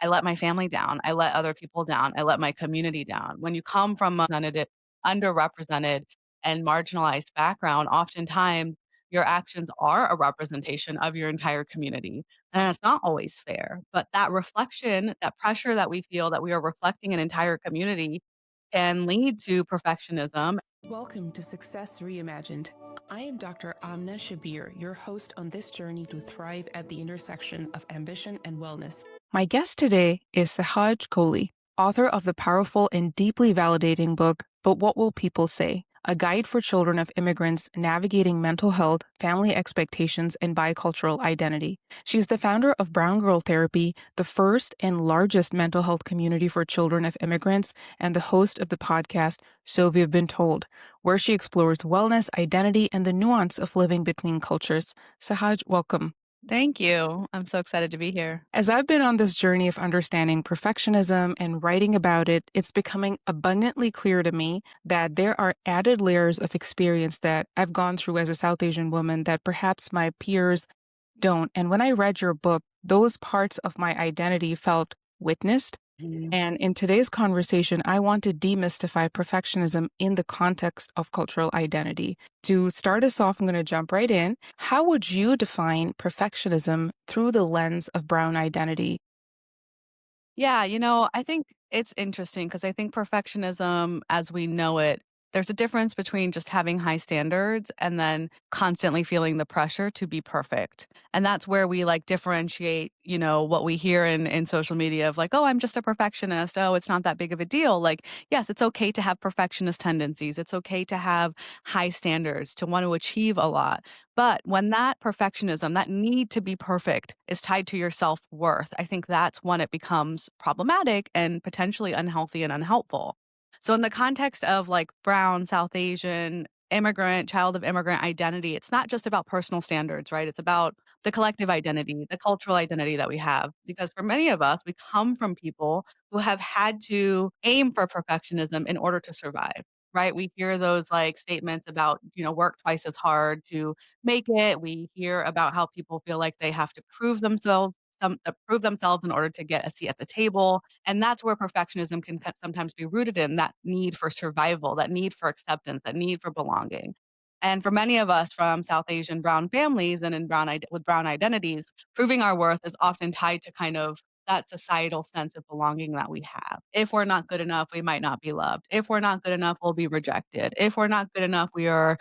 I let my family down. I let other people down. I let my community down. When you come from a underrepresented and marginalized background, oftentimes your actions are a representation of your entire community. And it's not always fair. But that reflection, that pressure that we feel that we are reflecting an entire community can lead to perfectionism. Welcome to Success Reimagined. I am Dr. Amna Shabbir, your host on this journey to thrive at the intersection of ambition and wellness. My guest today is Sahaj Kohli, author of the powerful and deeply validating book, But What Will People Say? A guide for children of immigrants navigating mental health, family expectations, and bicultural identity. She's the founder of Brown Girl Therapy, the first and largest mental health community for children of immigrants, and the host of the podcast, So We've Been Told, where she explores wellness, identity, and the nuance of living between cultures. Sahaj, welcome. Thank you. I'm so excited to be here. As I've been on this journey of understanding perfectionism and writing about it, it's becoming abundantly clear to me that there are added layers of experience that I've gone through as a South Asian woman that perhaps my peers don't. And when I read your book, those parts of my identity felt witnessed. And in today's conversation, I want to demystify perfectionism in the context of cultural identity. To start us off, I'm going to jump right in. How would you define perfectionism through the lens of Brown identity? Yeah, I think it's interesting because I think perfectionism as we know it, there's a difference between just having high standards and then constantly feeling the pressure to be perfect. And that's where we like differentiate, what we hear in social media of like, oh, I'm just a perfectionist. Oh, it's not that big of a deal. Like, yes, it's okay to have perfectionist tendencies. It's okay to have high standards, to want to achieve a lot. But when that perfectionism, that need to be perfect is tied to your self-worth, I think that's when it becomes problematic and potentially unhealthy and unhelpful. So in the context of like brown, South Asian, immigrant, child of immigrant identity, it's not just about personal standards, right? It's about the collective identity, the cultural identity that we have. Because for many of us, we come from people who have had to aim for perfectionism in order to survive. Right? We hear those like statements about, work twice as hard to make it. We hear about how people feel like they have to prove themselves in order to get a seat at the table, and that's where perfectionism can sometimes be rooted in that need for survival, that need for acceptance, that need for belonging. And for many of us from South Asian brown families and in with brown identities, proving our worth is often tied to kind of that societal sense of belonging that we have. If we're not good enough, we might not be loved. If we're not good enough, we'll be rejected. If we're not good enough, we are,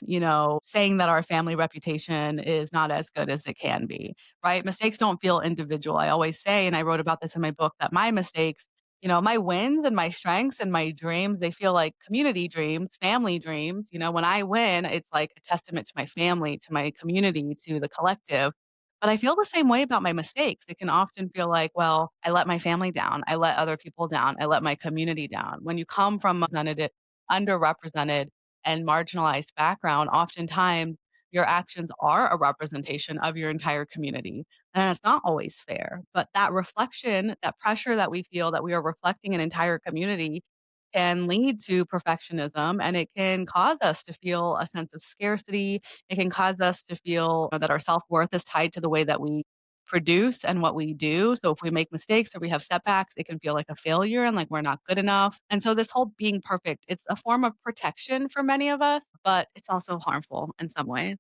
saying that our family reputation is not as good as it can be, right? Mistakes don't feel individual. I always say, and I wrote about this in my book, that my mistakes, my wins and my strengths and my dreams, they feel like community dreams, family dreams. When I win, it's like a testament to my family, to my community, to the collective. But I feel the same way about my mistakes. It can often feel like, well, I let my family down. I let other people down. I let my community down. When you come from a underrepresented and marginalized background, oftentimes your actions are a representation of your entire community. And it's not always fair. But that reflection, that pressure that we feel that we are reflecting an entire community can lead to perfectionism, and it can cause us to feel a sense of scarcity. It can cause us to feel that our self-worth is tied to the way that we produce and what we do. So if we make mistakes or we have setbacks, it can feel like a failure and like we're not good enough. And so this whole being perfect, it's a form of protection for many of us, but it's also harmful in some ways.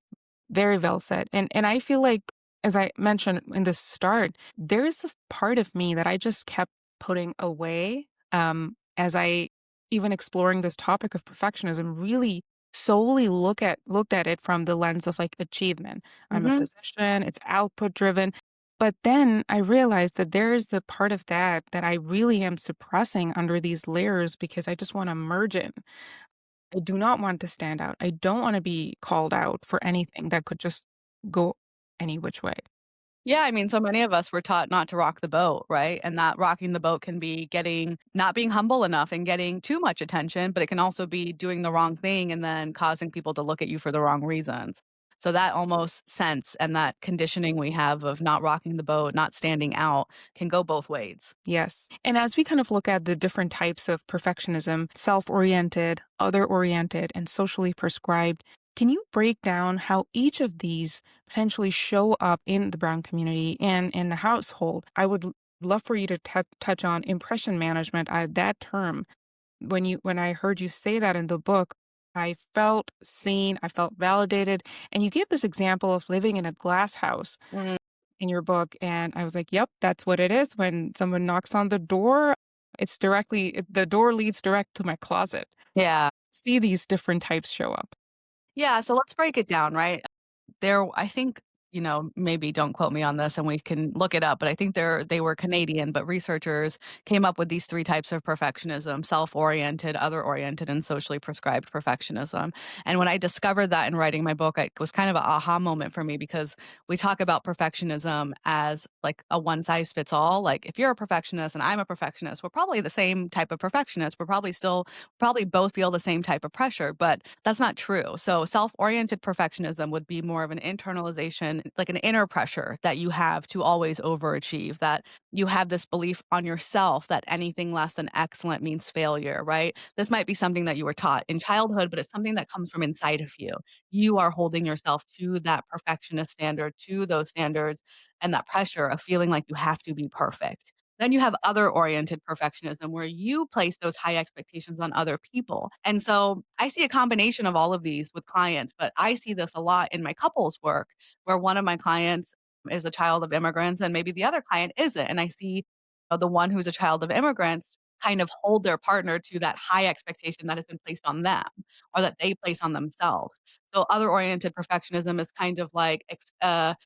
Very well said. And I feel like, as I mentioned in the start, there's this part of me that I just kept putting away as I even exploring this topic of perfectionism, really solely looked at it from the lens of like achievement. I'm a Mhm. physician, it's output driven. But then I realized that there is the part of that I really am suppressing under these layers because I just want to merge in. I do not want to stand out. I don't wanna be called out for anything that could just go any which way. Yeah, I mean, so many of us were taught not to rock the boat, right? And that rocking the boat can be getting not being humble enough and getting too much attention, but it can also be doing the wrong thing and then causing people to look at you for the wrong reasons. So that almost sense and that conditioning we have of not rocking the boat, not standing out can go both ways. Yes. And as we kind of look at the different types of perfectionism, self-oriented, other-oriented, and socially prescribed, can you break down how each of these potentially show up in the brown community and in the household? I would love for you to touch on impression management. That term, when I heard you say that in the book, I felt seen, I felt validated, and you gave this example of living in a glass house Mm, in your book, and I was like, "Yep, that's what it is. When someone knocks on the door, the door leads direct to my closet." yeah. See these different types show up. Yeah, so let's break it down, right? There I think, maybe don't quote me on this and we can look it up, but I think they were Canadian, but researchers came up with these 3 types of perfectionism: self-oriented, other-oriented, and socially prescribed perfectionism. And when I discovered that in writing my book, it was kind of an aha moment for me because we talk about perfectionism as like a one size fits all. Like if you're a perfectionist and I'm a perfectionist, we're probably the same type of perfectionist. Probably both feel the same type of pressure, but that's not true. So self-oriented perfectionism would be more of an internalization, like an inner pressure that you have to always overachieve, that you have this belief on yourself that anything less than excellent means failure, right? This might be something that you were taught in childhood, but it's something that comes from inside of you. You are holding yourself to that perfectionist standard, to those standards, and that pressure of feeling like you have to be perfect. Then you have other oriented perfectionism where you place those high expectations on other people. And so I see a combination of all of these with clients, but I see this a lot in my couples work where one of my clients is a child of immigrants and maybe the other client isn't. And I see the one who's a child of immigrants kind of hold their partner to that high expectation that has been placed on them or that they place on themselves. So other oriented perfectionism is kind of like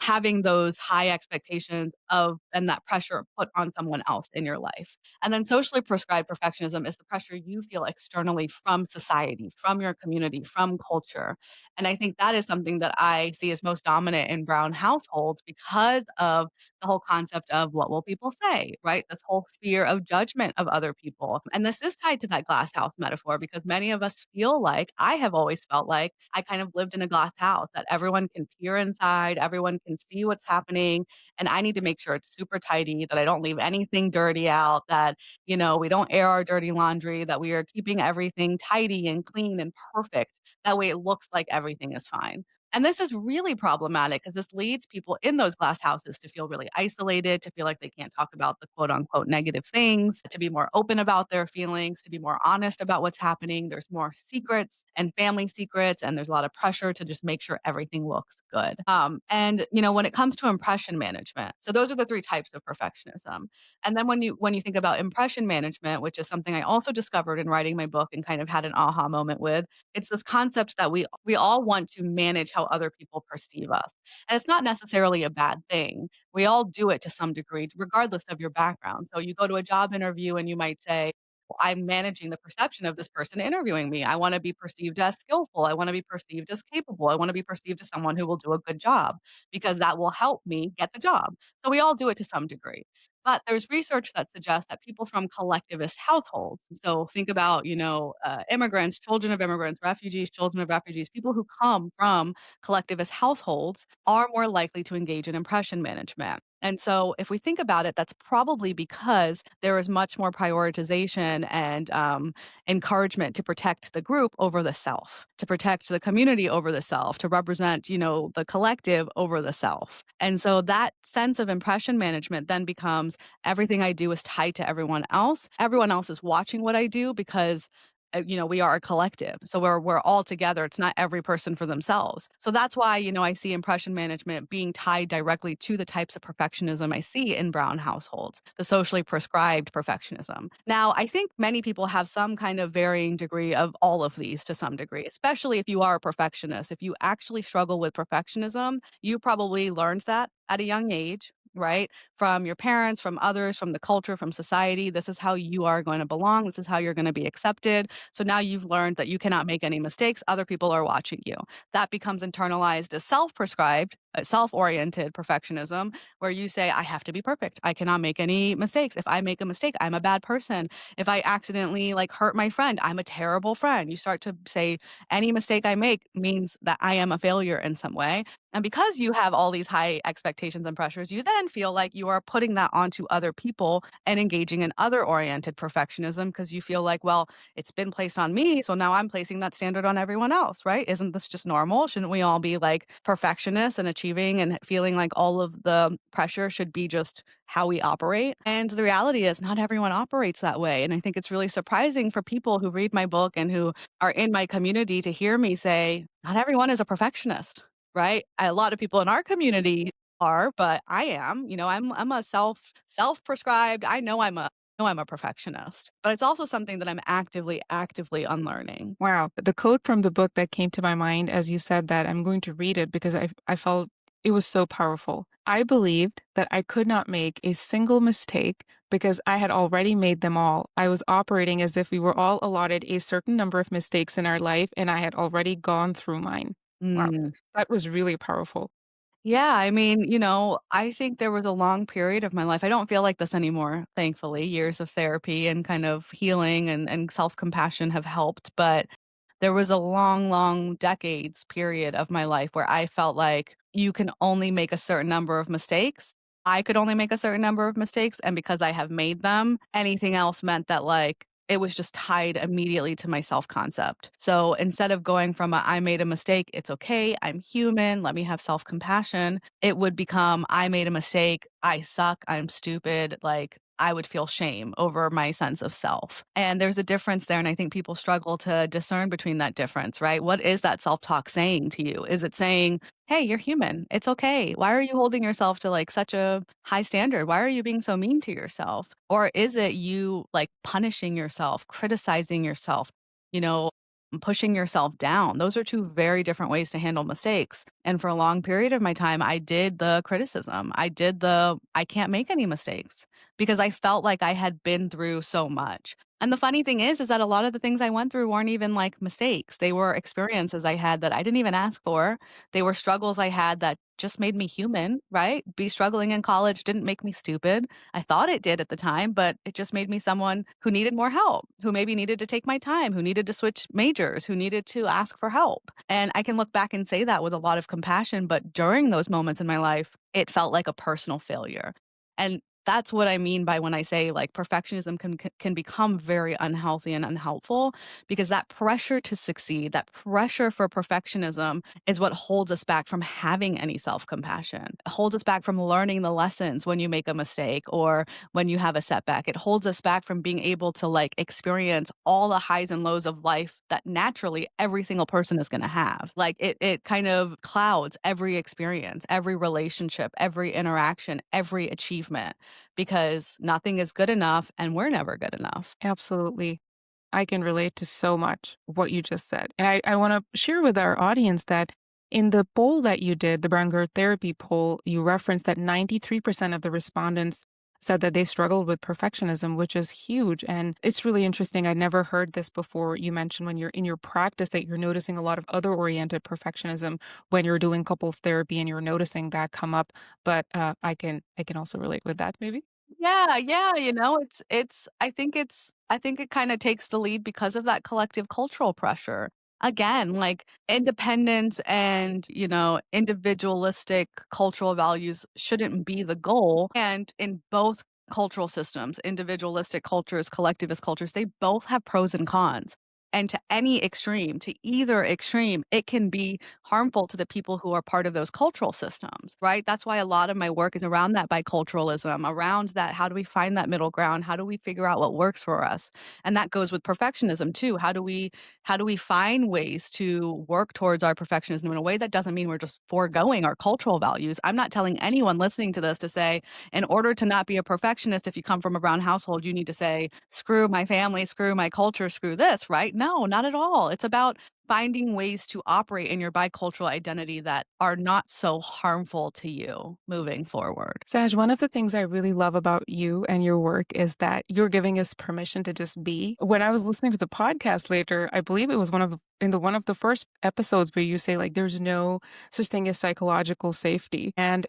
having those high expectations of and that pressure put on someone else in your life. And then socially prescribed perfectionism is the pressure you feel externally from society, from your community, from culture. And I think that is something that I see as most dominant in brown households because of the whole concept of what will people say, right? This whole fear of judgment of other people. And this is tied to that glass house metaphor because many of us feel like, I have always felt like I kind of lived in a glass house that everyone can peer inside, everyone can see what's happening. And I need to make sure it's super tidy, that I don't leave anything dirty out, that, we don't air our dirty laundry, that we are keeping everything tidy and clean and perfect. That way it looks like everything is fine. And this is really problematic because this leads people in those glass houses to feel really isolated, to feel like they can't talk about the quote unquote negative things, to be more open about their feelings, to be more honest about what's happening. There's more secrets and family secrets, and there's a lot of pressure to just make sure everything looks good. When it comes to impression management, so those are the 3 types of perfectionism. And then when you think about impression management, which is something I also discovered in writing my book and kind of had an aha moment with, it's this concept that we all want to manage how other people perceive us. And it's not necessarily a bad thing. We all do it to some degree, regardless of your background. So you go to a job interview and you might say, "Well, I'm managing the perception of this person interviewing me. I want to be perceived as skillful. I want to be perceived as capable. I want to be perceived as someone who will do a good job because that will help me get the job." So we all do it to some degree. But there's research that suggests that people from collectivist households, so think about, immigrants, children of immigrants, refugees, children of refugees, people who come from collectivist households are more likely to engage in impression management. And so, if we think about it, that's probably because there is much more prioritization and encouragement to protect the group over the self, to protect the community over the self, to represent, the collective over the self. And so that sense of impression management then becomes everything I do is tied to everyone else. Everyone else is watching what I do because we are a collective. So we're all together. It's not every person for themselves. So that's why, I see impression management being tied directly to the types of perfectionism I see in brown households, the socially prescribed perfectionism. Now, I think many people have some kind of varying degree of all of these to some degree, especially if you are a perfectionist. If you actually struggle with perfectionism, you probably learned that at a young age, right? From your parents, from others, from the culture, from society. This is how you are going to belong. This is how you're going to be accepted. So now you've learned that you cannot make any mistakes. Other people are watching you. That becomes internalized as self prescribed, self oriented perfectionism, where you say, I have to be perfect. I cannot make any mistakes. If I make a mistake, I'm a bad person. If I accidentally hurt my friend, I'm a terrible friend. You start to say any mistake I make means that I am a failure in some way. And because you have all these high expectations and pressures, you then feel like you are putting that onto other people and engaging in other oriented perfectionism because you feel like, well, it's been placed on me. So now I'm placing that standard on everyone else, right? Isn't this just normal? Shouldn't we all be like perfectionists and achieving and feeling like all of the pressure should be just how we operate? And the reality is, not everyone operates that way. And I think it's really surprising for people who read my book and who are in my community to hear me say, not everyone is a perfectionist. Right? A lot of people in our community are, but I am, I'm a self-prescribed, I know I'm a perfectionist, but it's also something that I'm actively unlearning. Wow. The quote from the book that came to my mind as you said that, I'm going to read it because I felt it was so powerful. I believed that I could not make a single mistake because I had already made them all. I was operating as if we were all allotted a certain number of mistakes in our life and I had already gone through mine. Wow. Mm. That was really powerful. Yeah, I mean, I think there was a long period of my life. I don't feel like this anymore, thankfully. Years of therapy and kind of healing and self-compassion have helped, but there was a long, long decades period of my life where I felt like you can only make a certain number of mistakes. I could only make a certain number of mistakes, and because I have made them, anything else meant that like it was just tied immediately to my self-concept. So instead of going from I made a mistake, it's okay, I'm human, let me have self-compassion, it would become I made a mistake, I suck, I'm stupid, like I would feel shame over my sense of self. And there's a difference there. And I think people struggle to discern between that difference, right? What is that self talk saying to you? Is it saying, hey, you're human. It's okay. Why are you holding yourself to like such a high standard? Why are you being so mean to yourself? Or is it you like punishing yourself, criticizing yourself, you know, pushing yourself down? Those are two very different ways to handle mistakes. And for a long period of my time, I did the criticism. I did the I can't make any mistakes because I felt like I had been through so much. And the funny thing is that a lot of the things I went through weren't even like mistakes. They were experiences I had that I didn't even ask for. They were struggles I had that just made me human, right? Be struggling in college didn't make me stupid. I thought it did at the time, but it just made me someone who needed more help, who maybe needed to take my time, who needed to switch majors, who needed to ask for help. And I can look back and say that with a lot of compassion, but during those moments in my life, it felt like a personal failure. And that's what I mean by when I say like perfectionism can become very unhealthy and unhelpful because that pressure to succeed, that pressure for perfectionism is what holds us back from having any self-compassion. It holds us back from learning the lessons when you make a mistake or when you have a setback. It holds us back from being able to like experience all the highs and lows of life that naturally every single person is going to have. Like it kind of clouds every experience, every relationship, every interaction, every achievement because nothing is good enough and we're never good enough. Absolutely. I can relate to so much what you just said. And I want to share with our audience that in the poll that you did, the Branger Therapy poll, you referenced that 93% of the respondents said that they struggled with perfectionism, which is huge. And it's really interesting. I'd never heard this before. You mentioned when you're in your practice that you're noticing a lot of other oriented perfectionism when you're doing couples therapy and you're noticing that come up. But I can also relate with that maybe. Yeah, yeah, I think it kinda takes the lead because of that collective cultural pressure. Again, like, independence and, individualistic cultural values shouldn't be the goal, and in both cultural systems, individualistic cultures, collectivist cultures, they both have pros and cons. And to any extreme, to either extreme, it can be harmful to the people who are part of those cultural systems, right? That's why a lot of my work is around that biculturalism, around that how do we find that middle ground? How do we figure out what works for us? And that goes with perfectionism too. How do we find ways to work towards our perfectionism in a way that doesn't mean we're just foregoing our cultural values? I'm not telling anyone listening to this to say, in order to not be a perfectionist, if you come from a brown household, you need to say, screw my family, screw my culture, screw this, right? No, not at all. It's about finding ways to operate in your bicultural identity that are not so harmful to you moving forward. Saj, one of the things I really love about you and your work is that you're giving us permission to just be. When I was listening to the podcast later, I believe it was one of the first episodes where you say like there's no such thing as psychological safety. And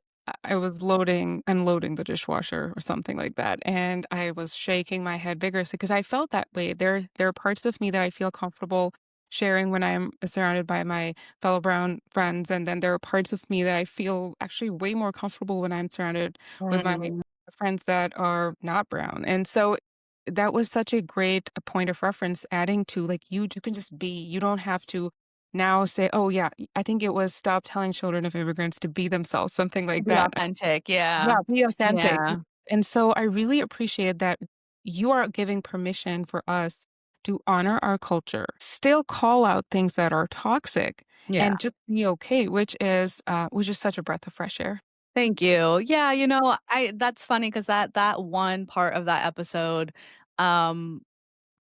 I was unloading the dishwasher or something like that. And I was shaking my head vigorously because I felt that way. There are parts of me that I feel comfortable sharing when I'm surrounded by my fellow brown friends, and then there are parts of me that I feel actually way more comfortable when I'm surrounded with my Mm. friends that are not brown. And so that was such a great point of reference, adding to like you can just be. You don't have to now say, "Oh yeah, I think it was stop telling children of immigrants to be themselves," something To like be that. authentic, yeah. Yeah, be authentic. Yeah. And so I really appreciate that you are giving permission for us to honor our culture, still call out things that are toxic, Yeah. and just be okay, which is such a breath of fresh air. Thank you. Yeah, I that's funny because that one part of that episode, um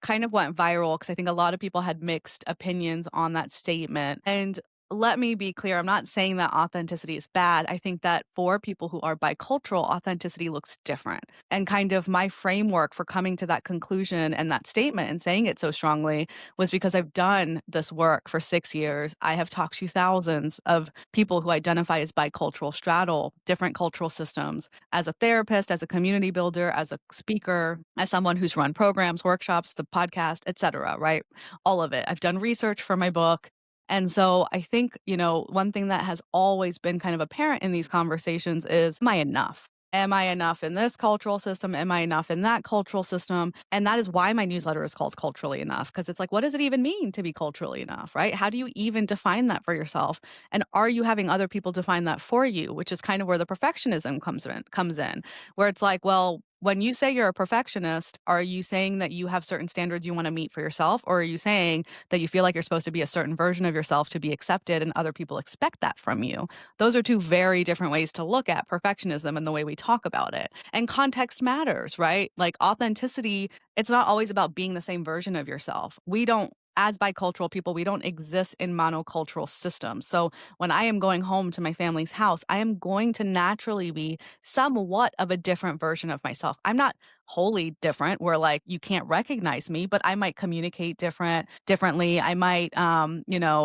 kind of went viral because I think a lot of people had mixed opinions on that statement. And let me be clear, I'm not saying that authenticity is bad. I think that for people who are bicultural, authenticity looks different. And kind of my framework for coming to that conclusion and that statement and saying it so strongly was because I've done this work for 6 years. I have talked to thousands of people who identify as bicultural, straddle different cultural systems as a therapist, as a community builder, as a speaker, as someone who's run programs, workshops, the podcast, etc., right? All of it. I've done research for my book. And so I think, one thing that has always been kind of apparent in these conversations is, am I enough? Am I enough in this cultural system? Am I enough in that cultural system? And that is why my newsletter is called Culturally Enough, because it's like, what does it even mean to be culturally enough, right? How do you even define that for yourself? And are you having other people define that for you? Which is kind of where the perfectionism comes in, where it's like, well, when you say you're a perfectionist, are you saying that you have certain standards you want to meet for yourself? Or are you saying that you feel like you're supposed to be a certain version of yourself to be accepted and other people expect that from you? Those are two very different ways to look at perfectionism and the way we talk about it. And context matters, right? Like authenticity, it's not always about being the same version of yourself. We don't, as bicultural people, we don't exist in monocultural systems. So when I am going home to my family's house, I am going to naturally be somewhat of a different version of myself. I'm not wholly different where like you can't recognize me, but I might communicate differently. I might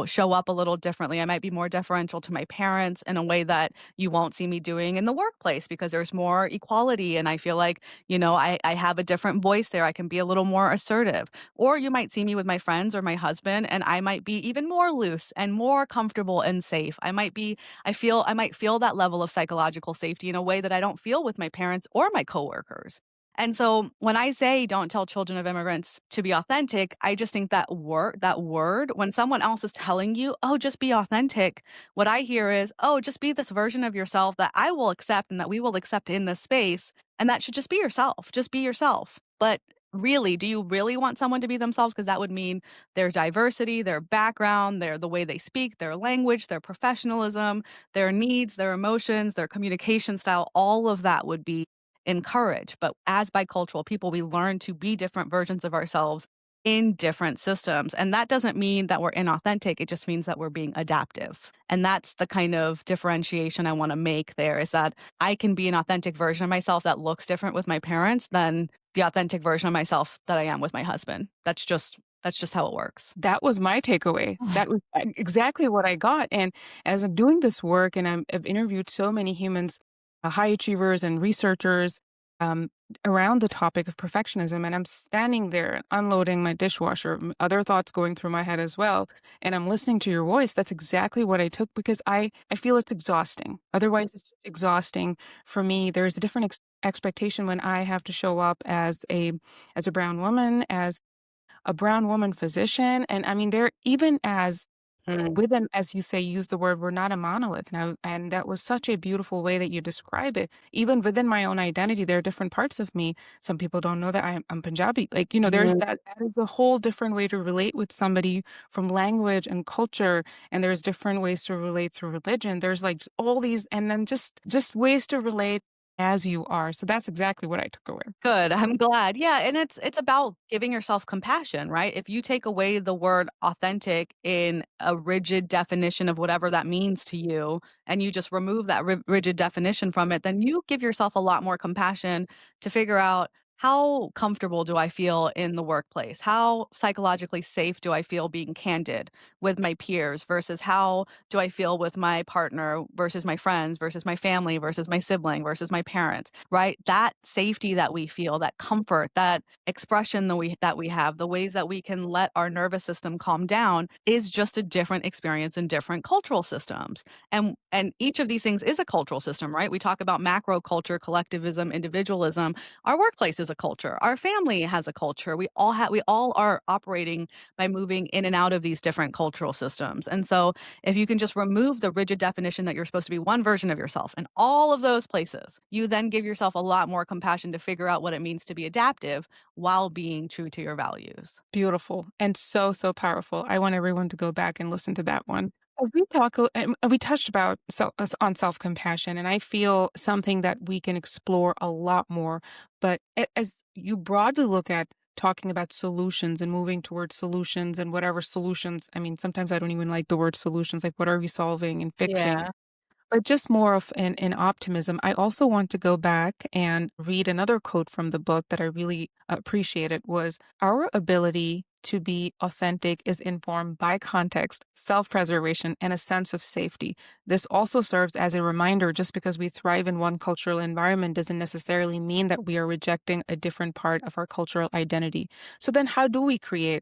show up a little differently. I might be more deferential to my parents in a way that you won't see me doing in the workplace because there's more equality and I feel like, I have a different voice there. I can be a little more assertive. Or you might see me with my friends or my husband and I might be even more loose and more comfortable and safe. I might feel that level of psychological safety in a way that I don't feel with my parents or my coworkers. And so when I say don't tell children of immigrants to be authentic, I just think that word, when someone else is telling you, "Oh, just be authentic," what I hear is, "Oh, just be this version of yourself that I will accept and that we will accept in this space." And that should just be yourself. Just be yourself. But really, do you really want someone to be themselves? Because that would mean their diversity, their background, the way they speak, their language, their professionalism, their needs, their emotions, their communication style, all of that would be encouraged. But as bicultural people, we learn to be different versions of ourselves in different systems. And that doesn't mean that we're inauthentic. It just means that we're being adaptive. And that's the kind of differentiation I want to make there is that I can be an authentic version of myself that looks different with my parents than the authentic version of myself that I am with my husband. That's just how it works. That was my takeaway. That was exactly what I got. And as I'm doing this work and I've interviewed so many humans, high achievers and researchers um, around the topic of perfectionism, and I'm standing there unloading my dishwasher, other thoughts going through my head as well. And I'm listening to your voice. That's exactly what I took because I feel it's exhausting. Otherwise, it's just exhausting for me. There's a different expectation when I have to show up as a brown woman, as a brown woman physician, and I mean, they're even as Mm. within, as you say, use the word, we're not a monolith now, and that was such a beautiful way that you describe it. Even within my own identity, there are different parts of me. Some people don't know that I'm Punjabi. Like, there's Mhm. that is a whole different way to relate with somebody from language and culture, and there's different ways to relate through religion. There's like all these, and then just ways to relate as you are. So that's exactly what I took away. Good, I'm glad. Yeah, and it's about giving yourself compassion, right? If you take away the word authentic in a rigid definition of whatever that means to you, and you just remove that rigid definition from it, then you give yourself a lot more compassion to figure out how comfortable do I feel in the workplace? How psychologically safe do I feel being candid with my peers versus how do I feel with my partner versus my friends versus my family versus my sibling versus my parents, right? That safety that we feel, that comfort, that expression that we have, the ways that we can let our nervous system calm down is just a different experience in different cultural systems. And each of these things is a cultural system, right? We talk about macro culture, collectivism, individualism. Our workplace is a culture. Our family has a culture. We all are operating by moving in and out of these different cultural systems. And so if you can just remove the rigid definition that you're supposed to be one version of yourself in all of those places, you then give yourself a lot more compassion to figure out what it means to be adaptive while being true to your values. Beautiful and so, so powerful. I want everyone to go back and listen to that one. As we talk, and we touched about on self compassion, and I feel something that we can explore a lot more. But as you broadly look at talking about solutions and moving towards solutions and whatever solutions, I mean, sometimes I don't even like the word solutions. Like, what are we solving and fixing? Yeah. But just more of an optimism. I also want to go back and read another quote from the book that I really appreciated was our ability to be authentic is informed by context, self-preservation, and a sense of safety. This also serves as a reminder just because we thrive in one cultural environment doesn't necessarily mean that we are rejecting a different part of our cultural identity. So then how do we create,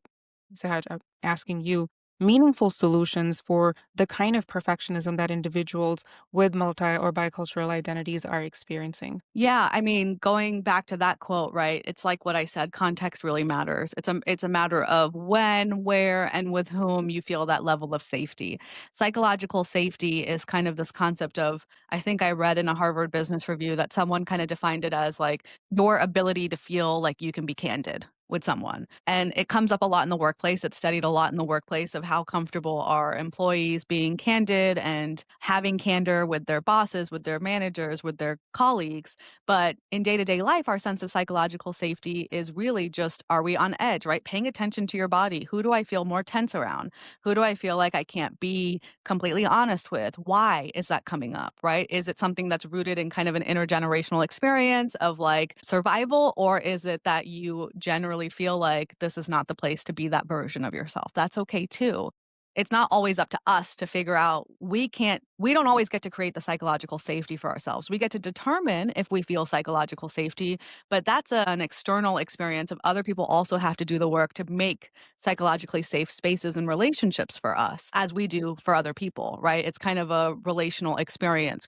Sahaj, I'm asking you, meaningful solutions for the kind of perfectionism that individuals with multi or bicultural identities are experiencing? Yeah, I mean, going back to that quote, right? It's like what I said, context really matters. It's a matter of when, where, and with whom you feel that level of safety. Psychological safety is kind of this concept of, I think I read in a Harvard Business Review that someone kind of defined it as like your ability to feel like you can be candid with someone. And it comes up a lot in the workplace. It's studied a lot in the workplace of how comfortable are employees being candid and having candor with their bosses, with their managers, with their colleagues. But in day to day life, our sense of psychological safety is really just, are we on edge, right? Paying attention to your body. Who do I feel more tense around? Who do I feel like I can't be completely honest with? Why is that coming up, right? Is it something that's rooted in kind of an intergenerational experience of like survival? Or is it that you generally feel like this is not the place to be that version of yourself? That's okay too. It's not always up to us to figure out. We don't always get to create the psychological safety for ourselves. We get to determine if we feel psychological safety, but that's an external experience of other people also have to do the work to make psychologically safe spaces and relationships for us as we do for other people, right? It's kind of a relational experience.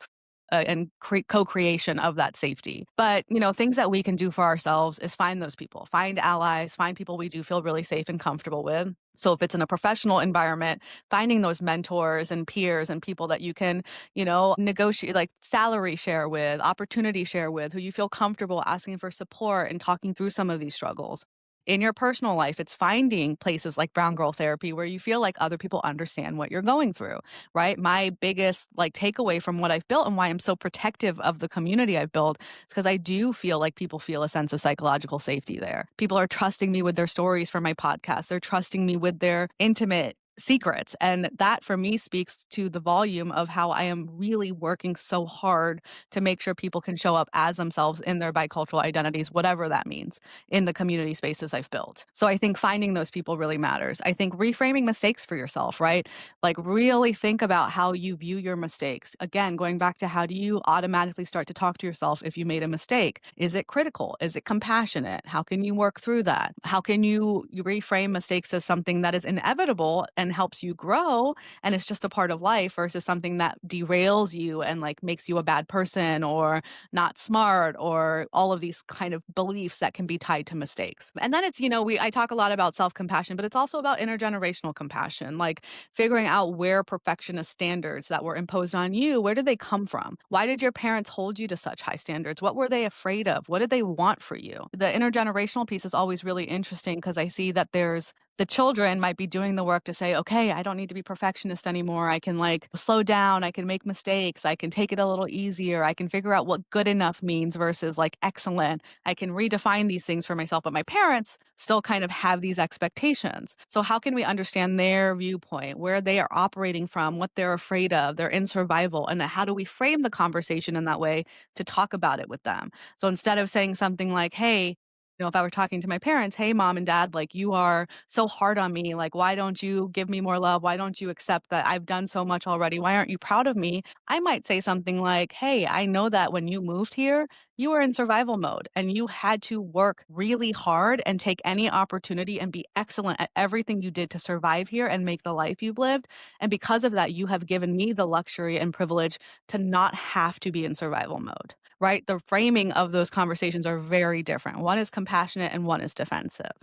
And co-creation of that safety. But, things that we can do for ourselves is find those people, find allies, find people we do feel really safe and comfortable with. So if it's in a professional environment, finding those mentors and peers and people that you can, negotiate, like salary share with, opportunity share with, who you feel comfortable asking for support and talking through some of these struggles. In your personal life, it's finding places like Brown Girl Therapy where you feel like other people understand what you're going through, right? My biggest like takeaway from what I've built and why I'm so protective of the community I've built is because I do feel like people feel a sense of psychological safety there. People are trusting me with their stories for my podcast. They're trusting me with their intimate secrets. And that for me speaks to the volume of how I am really working so hard to make sure people can show up as themselves in their bicultural identities, whatever that means, in the community spaces I've built. So I think finding those people really matters. I think reframing mistakes for yourself, right? Like really think about how you view your mistakes. Again, going back to how do you automatically start to talk to yourself if you made a mistake? Is it critical? Is it compassionate? How can you work through that? How can you reframe mistakes as something that is inevitable and helps you grow and it's just a part of life versus something that derails you and like makes you a bad person or not smart or all of these kind of beliefs that can be tied to mistakes. And then it's, I talk a lot about self-compassion, but it's also about intergenerational compassion, like figuring out where perfectionist standards that were imposed on you, where did they come from? Why did your parents hold you to such high standards? What were they afraid of? What did they want for you? The intergenerational piece is always really interesting because I see that there's the children might be doing the work to say, okay, I don't need to be perfectionist anymore. I can like slow down. I can make mistakes. I can take it a little easier. I can figure out what good enough means versus like excellent. I can redefine these things for myself. But my parents still kind of have these expectations. So how can we understand their viewpoint, where they are operating from, what they're afraid of? They're in survival. And then how do we frame the conversation in that way to talk about it with them? So instead of saying something like, hey, If I were talking to my parents, "Hey, mom and dad, like, you are so hard on me. Like, why don't you give me more love? Why don't you accept that I've done so much already? Why aren't you proud of me?" I might say something like, "Hey, I know that when you moved here, you were in survival mode and you had to work really hard and take any opportunity and be excellent at everything you did to survive here and make the life you've lived. And because of that, you have given me the luxury and privilege to not have to be in survival mode." Right? The framing of those conversations are very different. One is compassionate and one is defensive.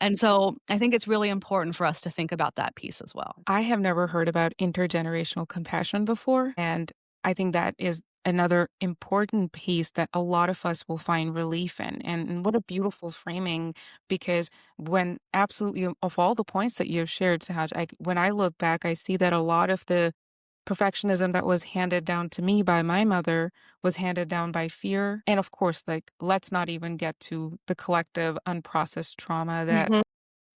And so I think it's really important for us to think about that piece as well. I have never heard about intergenerational compassion before, and I think that is another important piece that a lot of us will find relief in. And what a beautiful framing, because when absolutely of all the points that you've shared, Sahaj, when I look back, I see that a lot of the perfectionism that was handed down to me by my mother was handed down by fear. And of course, like, let's not even get to the collective unprocessed trauma that Mhm.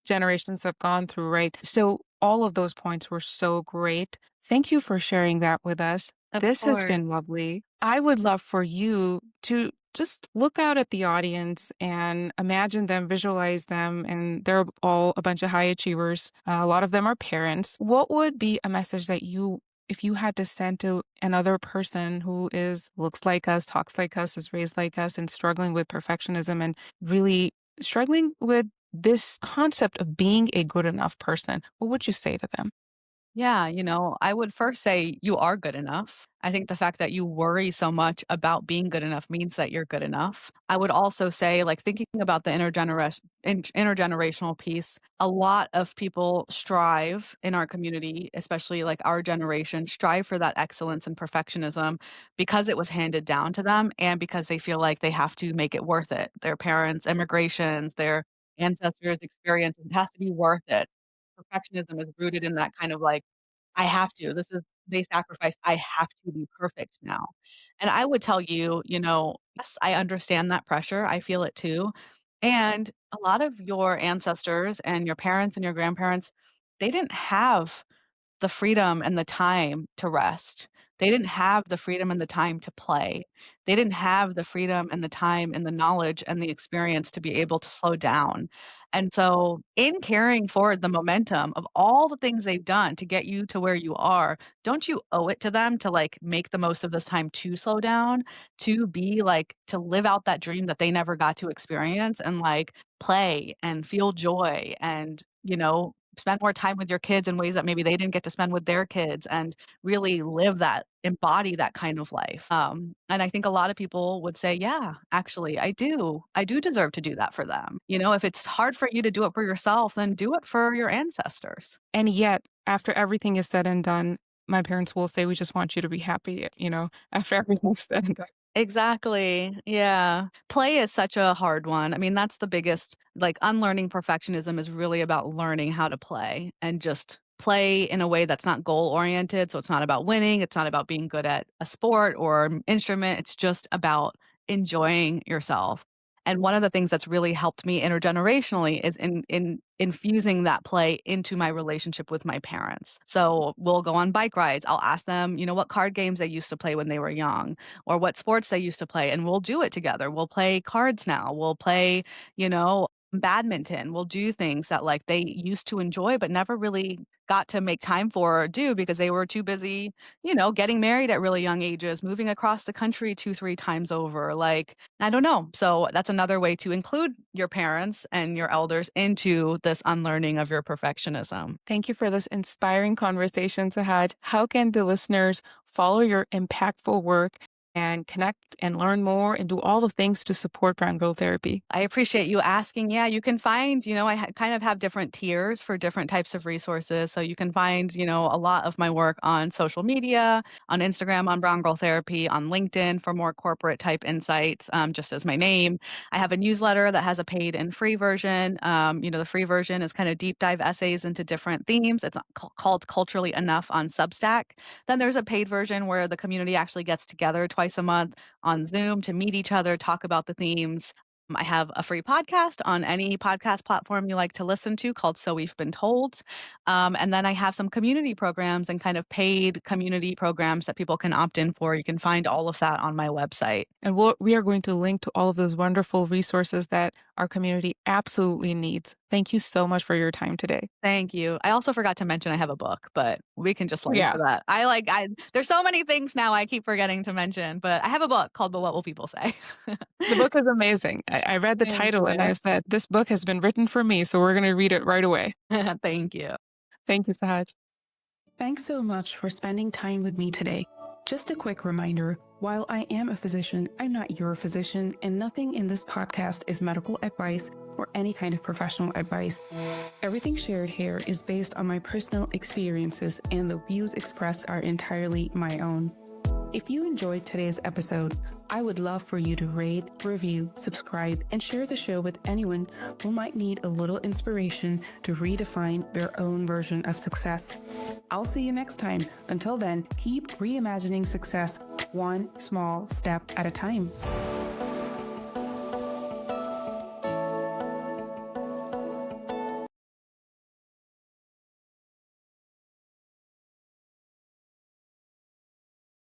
generations have gone through, right? So all of those points were so great. Thank you for sharing that with us. Of This has course. been lovely. I would love for you to just look out at the audience and imagine them, visualize them, and they're all a bunch of high achievers. A lot of them are parents. What would be a message that if you had to send to another person who looks like us, talks like us, is raised like us, and struggling with perfectionism and really struggling with this concept of being a good enough person, what would you say to them? Yeah, I would first say you are good enough. I think the fact that you worry so much about being good enough means that you're good enough. I would also say, like, thinking about the intergenerational piece, a lot of people strive in our community, especially like our generation, strive for that excellence and perfectionism because it was handed down to them and because they feel like they have to make it worth it. Their parents' immigrations, their ancestors' experiences, it has to be worth it. Perfectionism is rooted in that kind of like, I have to. They sacrifice, I have to be perfect now. And I would tell you, yes, I understand that pressure. I feel it too. And a lot of your ancestors and your parents and your grandparents, they didn't have the freedom and the time to rest. They didn't have the freedom and the time to play. They didn't have the freedom and the time and the knowledge and the experience to be able to slow down. And so, in carrying forward the momentum of all the things they've done to get you to where you are, don't you owe it to them to like make the most of this time to slow down, to be like, to live out that dream that they never got to experience and like play and feel joy and, spend more time with your kids in ways that maybe they didn't get to spend with their kids and really live that, embody that kind of life. And I think a lot of people would say, yeah, actually, I do. I do deserve to do that for them. If it's hard for you to do it for yourself, then do it for your ancestors. And yet, after everything is said and done, my parents will say, "We just want you to be happy," after everything's said and done. Exactly. Yeah. Play is such a hard one. I mean, that's the biggest, like, unlearning perfectionism is really about learning how to play and just play in a way that's not goal oriented. So it's not about winning. It's not about being good at a sport or instrument. It's just about enjoying yourself. And one of the things that's really helped me intergenerationally is in infusing that play into my relationship with my parents. So we'll go on bike rides. I'll ask them, what card games they used to play when they were young or what sports they used to play, and we'll do it together. We'll play cards now. We'll play, badminton. We'll do things that like they used to enjoy but never really got to make time for or do because they were too busy, getting married at really young ages, moving across the country 2, 3 times over. Like, I don't know. So that's another way to include your parents and your elders into this unlearning of your perfectionism. Thank you for this inspiring conversation, Sahaj. How can the listeners follow your impactful work and connect and learn more and do all the things to support Brown Girl Therapy? I appreciate you asking. Yeah, you can find, I kind of have different tiers for different types of resources. So you can find, a lot of my work on social media, on Instagram, on Brown Girl Therapy, on LinkedIn for more corporate type insights, just as my name. I have a newsletter that has a paid and free version. The free version is kind of deep dive essays into different themes. It's called Culturally Enough on Substack. Then there's a paid version where the community actually gets together twice a month on Zoom to meet each other, talk about the themes. I have a free podcast on any podcast platform you like to listen to called So We've Been Told. And then I have some community programs and kind of paid community programs that people can opt in for. You can find all of that on my website. And we are going to link to all of those wonderful resources that our community absolutely needs. Thank you so much for your time today. Thank you. I also forgot to mention I have a book, but we can just link Yeah, to that. There's so many things now I keep forgetting to mention, but I have a book called The What Will People Say? the book is amazing. I read the Thank title and you. I said, this book has been written for me, so we're going to read it right away. Thank you. Thank you, Sahaj. Thanks so much for spending time with me today. Just a quick reminder, while I am a physician, I'm not your physician, and nothing in this podcast is medical advice or any kind of professional advice. Everything shared here is based on my personal experiences, and the views expressed are entirely my own. If you enjoyed today's episode, I would love for you to rate, review, subscribe, and share the show with anyone who might need a little inspiration to redefine their own version of success. I'll see you next time. Until then, keep reimagining success one small step at a time.